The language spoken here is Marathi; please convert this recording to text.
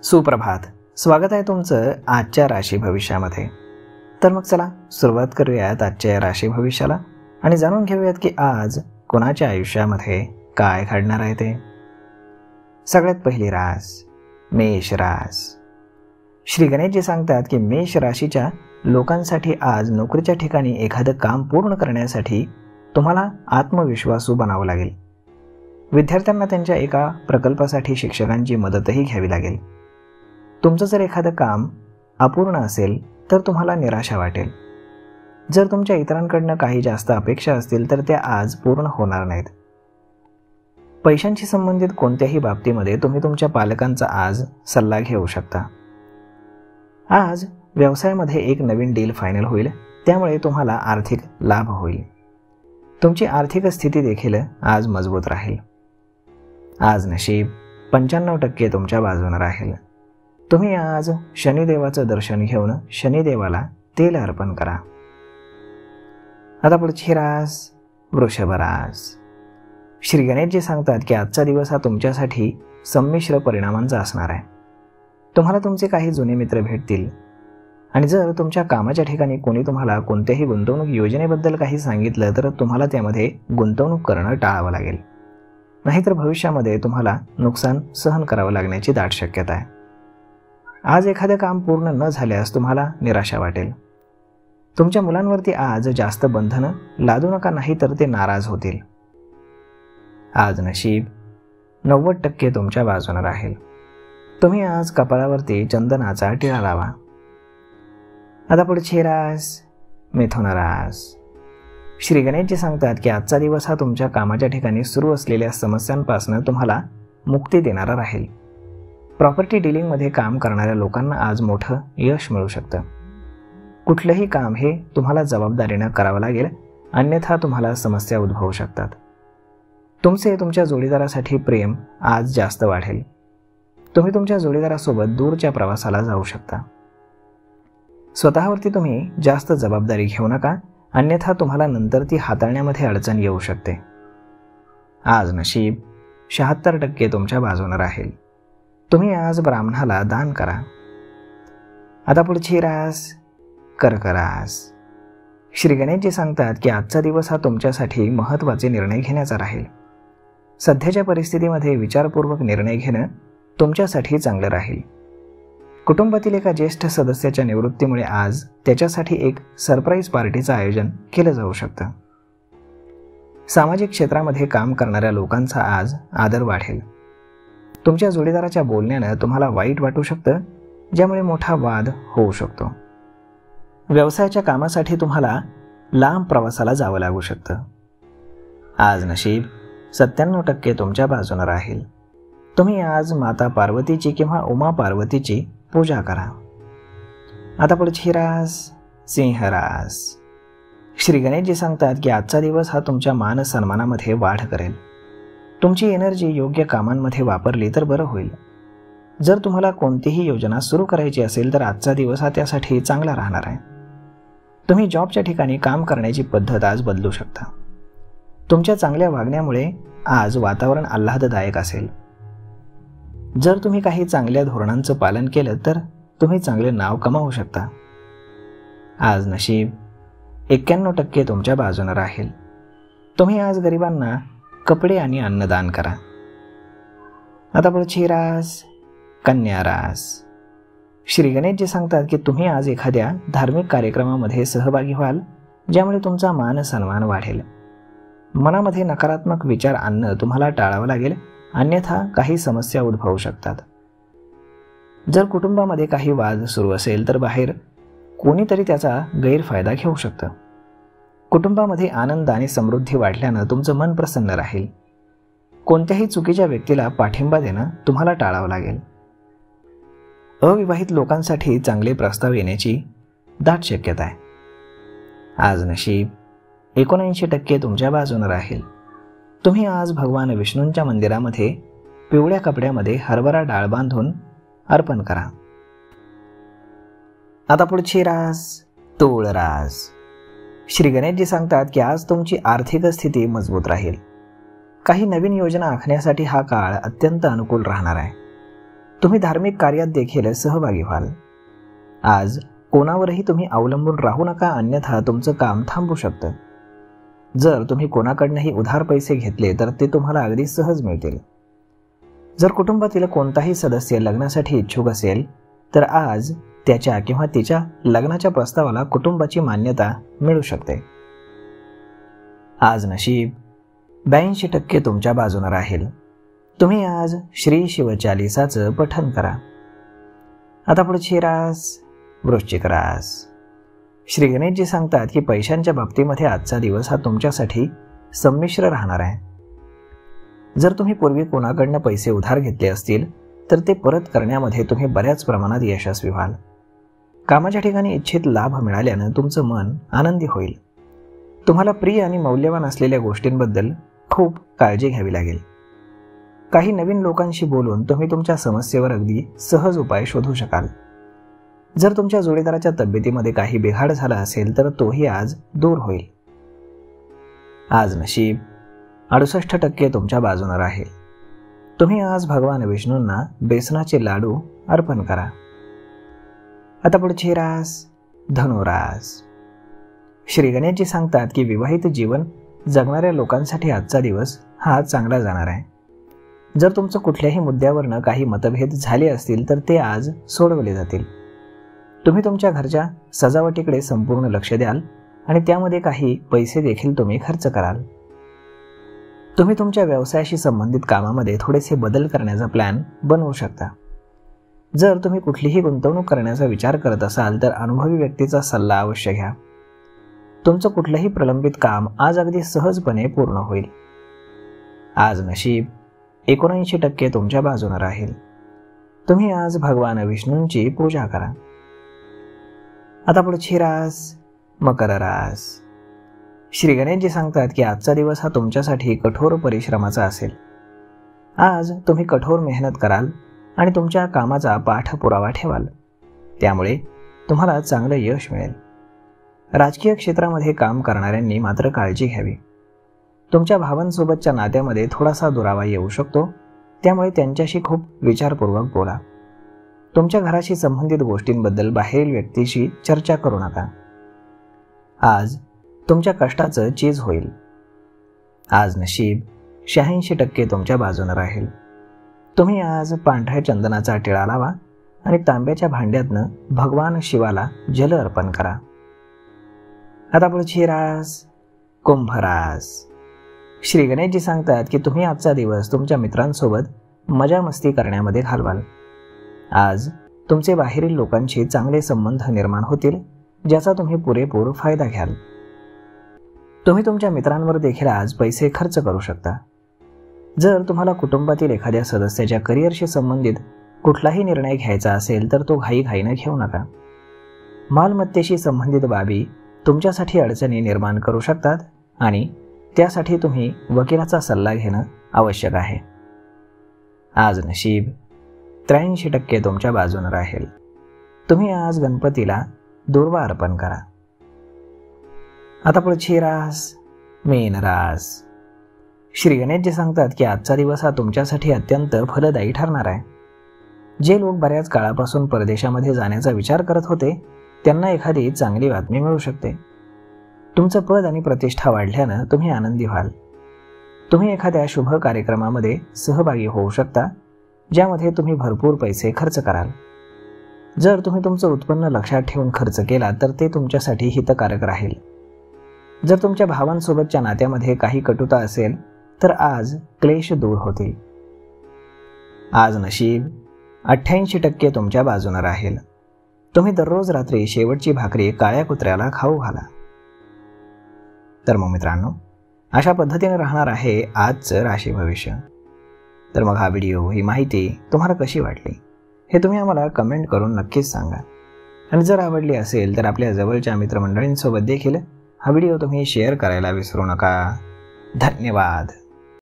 सुप्रभात. स्वागत आहे तुमचं आजच्या राशी भविष्यामध्ये. तर मग चला सुरुवात करूयात आजच्या या राशी भविष्याला आणि जाणून घेऊयात की आज कोणाच्या आयुष्यामध्ये काय घडणार आहे ते. सगळ्यात पहिली रास मेष रास. श्री गणेशजी सांगतात की मेष राशीच्या लोकांसाठी आज नोकरीच्या ठिकाणी एखादं काम पूर्ण करण्यासाठी तुम्हाला आत्मविश्वासू बनावं लागेल. विद्यार्थ्यांना त्यांच्या एका प्रकल्पासाठी शिक्षकांची मदतही घ्यावी लागेल. तुमचं जर एखादं काम अपूर्ण असेल तर तुम्हाला निराशा वाटेल. जर तुमच्या इतरांकडनं काही जास्त अपेक्षा असतील तर त्या आज पूर्ण होणार नाहीत. पैशांशी संबंधित कोणत्याही बाबतीमध्ये तुम्ही तुमच्या पालकांचा आज सल्ला घेऊ शकता. आज व्यवसायामध्ये एक नवीन डील फायनल होईल, त्यामुळे तुम्हाला आर्थिक लाभ होईल. तुमची आर्थिक स्थिती देखील आज मजबूत राहील. आज नशीब 95% तुमच्या बाजूने राहील. तुम्ही आज शनिदेवाचं दर्शन घेऊन शनिदेवाला तेल अर्पण करा. आता पुढची रास वृषभ रास. श्री गणेशजी सांगतात की आजचा दिवस हा तुमच्यासाठी संमिश्र परिणामांचा असणार आहे. तुम्हाला तुमचे काही जुने मित्र भेटतील आणि जर तुमच्या कामाच्या ठिकाणी कोणी तुम्हाला कोणत्याही गुंतवणूक योजनेबद्दल काही सांगितलं तर तुम्हाला त्यामध्ये गुंतवणूक करणं टाळावं लागेल. नाहीतर भविष्यामध्ये तुम्हाला नुकसान सहन करावं लागण्याची दाट शक्यता आहे. आज एखादं काम पूर्ण न झाल्यास तुम्हाला निराशा वाटेल. तुमच्या मुलांवरती आज जास्त बंधनं लादू नका, नाही तर ते नाराज होतील. आज नशीब 90% तुमच्या बाजूने राहील. तुम्ही आज कपाळावरती चंदनाचा टिळा लावा. आता पुढची रास मिथुन रास. श्री गणेशजी सांगतात की आजचा दिवस हा तुमच्या कामाच्या ठिकाणी सुरू असलेल्या समस्यांपासून तुम्हाला मुक्ती देणारा राहील. प्रॉपर्टी डीलिंगमध्ये काम करणाऱ्या लोकांना आज मोठं यश मिळू शकतं. कुठलंही काम हे तुम्हाला जबाबदारीनं करावं लागेल, अन्यथा तुम्हाला समस्या उद्भवू शकतात. तुमच्या जोडीदारासाठी प्रेम आज जास्त वाढेल. तुम्ही तुमच्या जोडीदारासोबत दूरच्या प्रवासाला जाऊ शकता. स्वतःवरती तुम्ही जास्त जबाबदारी घेऊ नका, अन्यथा तुम्हाला नंतर ती हाताळण्यामध्ये अडचण येऊ शकते. आज नशीब 76% तुमच्या बाजूने राहील. तुम्ही आज ब्राह्मणाला दान करा. आता पुढची रास कर्क रास. श्री गणेशजी सांगतात की आजचा दिवस हा तुमच्यासाठी महत्त्वाचे निर्णय घेण्याचा राहील. सध्याच्या परिस्थितीमध्ये विचारपूर्वक निर्णय घेणं तुमच्यासाठी चांगलं राहील. कुटुंबातील एका ज्येष्ठ सदस्याच्या निवृत्तीमुळे आज त्याच्यासाठी एक सरप्राईज पार्टीचं आयोजन केलं जाऊ शकतं. सामाजिक क्षेत्रामध्ये काम करणाऱ्या लोकांचा आज आदर वाढेल. तुमच्या जोडीदाराच्या बोलण्यानं तुम्हाला वाईट वाटू शकतं, ज्यामुळे मोठा वाद होऊ शकतो. व्यवसायाच्या कामासाठी तुम्हाला लांब प्रवासाला जावं लागू शकतं. आज नशीब 97% तुमच्या बाजूने राहील. तुम्ही आज माता पार्वतीची किंवा उमा पार्वतीची पूजा करा. आता पुढची रास सिंह रास. श्री गणेशजी सांगतात की आजचा दिवस हा तुमच्या मान सन्मानामध्ये वाढ करेल. तुमची एनर्जी योग्य कामांमध्ये वापरली तर बरं होईल. जर तुम्हाला कोणतीही योजना सुरू करायची असेल तर आजचा दिवस हा त्यासाठी चांगला राहणार आहे. तुम्ही जॉबच्या ठिकाणी काम करण्याची पद्धत आज बदलू शकता. तुमच्या चांगल्या वागण्यामुळे आज वातावरण आल्हाददायक असेल. जर तुम्ही काही चांगल्या धोरणांचं पालन केलं तर तुम्ही चांगले नाव कमावू शकता. आज नशीब 91% तुमच्या बाजूने राहील. तुम्ही आज गरिबांना कपडे आणि अन्नदान करा. आता पुढची रास कन्या रास. श्री गणेशजी सांगतात की तुम्ही आज एखाद्या धार्मिक कार्यक्रमामध्ये सहभागी व्हाल, ज्यामुळे तुमचा मान सन्मान वाढेल. मनामध्ये नकारात्मक विचार आणणं तुम्हाला टाळावं लागेल, अन्यथा काही समस्या उद्भवू शकतात. जर कुटुंबामध्ये काही वाद सुरू असेल तर बाहेर कोणीतरी त्याचा गैरफायदा घेऊ शकतं. कुटुंबामध्ये आनंद आणि समृद्धी वाढल्यानं तुमचं मन प्रसन्न राहील. कोणत्याही चुकीच्या व्यक्तीला पाठिंबा देणं तुम्हाला टाळावं लागेल. अविवाहित लोकांसाठी चांगले प्रस्ताव येण्याची दाट शक्यता आहे. आज नशीब 79% तुमच्या बाजूने राहील. तुम्ही आज भगवान विष्णूंच्या मंदिरामध्ये पिवळ्या कपड्यामध्ये हरभरा डाळ बांधून अर्पण करा. आता पुढची रास तूळ रास. श्री गणेशजी सांगतात की आज तुमची आर्थिक स्थिती मजबूत राहील. काही नवीन योजना आखण्यासाठी हा काळ अत्यंत अनुकूल राहणार आहे. तुम्ही धार्मिक कार्यात देखील सहभागी व्हाल. आज कोणावरही तुम्ही अवलंबून राहू नका, अन्यथा तुमचं काम थांबू शकतं. जर तुम्ही कोणाकडनंही उधार पैसे घेतले तर ते तुम्हाला अगदी सहज मिळतील. जर कुटुंबातील कोणताही सदस्य लग्नासाठी इच्छुक असेल तर आज त्याच्या किंवा तिच्या लग्नाच्या प्रस्तावाला कुटुंबाची मान्यता मिळू शकते. आज नशीब 82% तुमच्या बाजूने राहील. तुम्ही आज श्री शिवचालिसाचं पठण करा. आता पुढची रास वृश्चिक रास. श्री गणेशजी सांगतात की पैशांच्या बाबतीमध्ये आजचा दिवस हा तुमच्यासाठी संमिश्र राहणार आहे. जर तुम्ही पूर्वी कोणाकडनं पैसे उधार घेतले असतील तर ते परत करण्यामध्ये तुम्ही बऱ्याच प्रमाणात यशस्वी व्हाल. कामाच्या ठिकाणी इच्छित लाभ मिळाल्यानं तुमचं मन आनंदी होईल. तुम्हाला प्रिय आणि मौल्यवान असलेल्या गोष्टींबद्दल खूप काळजी घ्यावी लागेल. काही नवीन लोकांशी बोलून तुम्ही तुमच्या समस्येवर अगदी सहज उपाय शोधू शकाल. जर तुमच्या जोडीदाराच्या तब्येतीमध्ये काही बिघाड झाला असेल तर तोही आज दूर होईल. आज नशीब 68% तुमच्या बाजूने राहील. तुम्ही आज भगवान विष्णूंना बेसनाचे लाडू अर्पण करा. आता पुढची रास धनुरास. श्री गणेशजी सांगतात की विवाहित जीवन जगणाऱ्या लोकांसाठी आजचा दिवस हा चांगला जाणार आहे. जर तुमचं कुठल्याही मुद्द्यावरनं काही मतभेद झाले असतील तर ते आज सोडवले जातील. तुम्ही तुमच्या घरच्या सजावटीकडे संपूर्ण लक्ष द्याल आणि त्यामध्ये काही पैसे देखील तुम्ही खर्च कराल. तुम्ही तुमच्या व्यवसायाशी संबंधित कामामध्ये थोडेसे बदल करण्याचा प्लॅन बनवू शकता. जर तुम्ही कुठलीही गुंतवणूक करण्याचा विचार करत असाल तर अनुभवी व्यक्तीचा सल्ला अवश्य घ्या. तुमचं कुठलंही प्रलंबित काम आज अगदी सहजपणे पूर्ण होईल. आज नशीब 79% तुमच्या बाजूने राहील. तुम्ही आज भगवान विष्णूंची पूजा करा. आता पुढची रास मकर रास. श्री गणेशजी सांगतात की आजचा दिवस हा तुमच्यासाठी कठोर परिश्रमाचा असेल. आज तुम्ही कठोर मेहनत कराल आणि तुमच्या कामाचा पाठपुरावा ठेवाल. त्यामुळे तुम्हाला चांगलं यश मिळेल. राजकीय क्षेत्रामध्ये काम करणाऱ्यांनी मात्र काळजी घ्यावी. तुमच्या भावांसोबतच्या नात्यामध्ये थोडासा दुरावा येऊ शकतो, त्यामुळे त्यांच्याशी खूप विचारपूर्वक बोला. तुमच्या घराशी संबंधित गोष्टींबद्दल बाहेरील व्यक्तीशी चर्चा करू नका. आज तुमच्या कष्टाचं चीज होईल. आज नशीब 86% तुमच्या बाजूने राहील. तुम्ही आज पांढऱ्या चंदनाचा टिळा लावा आणि तांब्याच्या भांड्यातनं भगवान शिवाला जल अर्पण करा. आता पुढची रास कुंभ रास. श्री गणेशजी सांगतात की तुम्ही आजचा दिवस तुमच्या मित्रांसोबत मजा मस्ती करण्यामध्ये घालवाल. आज तुमचे बाहेरील लोकांशी चांगले संबंध निर्माण होतील, ज्याचा तुम्ही पुरेपूर फायदा घ्याल. तुम्ही तुमच्या मित्रांवर देखील आज पैसे खर्च करू शकता. जर तुम्हाला कुटुंबातील एखाद्या सदस्याच्या करिअरशी संबंधित कुठलाही निर्णय घ्यायचा असेल तर तो घाईघाईने घेऊ नका. मालमत्तेशी संबंधित बाबी तुमच्यासाठी अडचणी निर्माण करू शकतात आणि त्यासाठी तुम्ही वकिलाचा सल्ला घेणं आवश्यक आहे. आज नशीब 83% तुमच्या बाजूने राहील. तुम्ही आज गणपतीला दुर्वा अर्पण करा. आता पुढची रास मीन रास. श्री गणेशजी सांगतात की आजचा दिवस हा तुमच्यासाठी अत्यंत फलदायी ठरणार आहे. जे लोक बऱ्याच काळापासून परदेशामध्ये जाण्याचा विचार करत होते त्यांना एखादी चांगली बातमी मिळू शकते. तुमचं पद आणि प्रतिष्ठा वाढल्यानं तुम्ही आनंदी व्हाल. तुम्ही एखाद्या शुभ कार्यक्रमामध्ये सहभागी होऊ शकता, ज्यामध्ये तुम्ही भरपूर पैसे खर्च कराल. जर तुम्ही तुमचं उत्पन्न लक्षात ठेवून खर्च केला तर ते तुमच्यासाठी हितकारक राहील. जर तुमच्या भावांसोबतच्या नात्यामध्ये काही कटुता असेल तर आज क्लेश दूर होतील. आज नशीब 88% तुमच्या बाजूने राहील. तुम्ही दररोज रात्री शेवटची भाकरी काळ्या कुत्र्याला खाऊ घाला. तर मग मित्रांनो, अशा पद्धतीने राहणार आहे आजचं राशी भविष्य. तर मग हा व्हिडिओ, ही माहिती तुम्हाला कशी वाटली हे तुम्ही आम्हाला कमेंट करून नक्कीच सांगा. आणि जर आवडली असेल तर आपल्या जवळच्या मित्रमंडळींसोबत देखील हा व्हिडिओ तुम्ही शेअर करायला विसरू नका. धन्यवाद.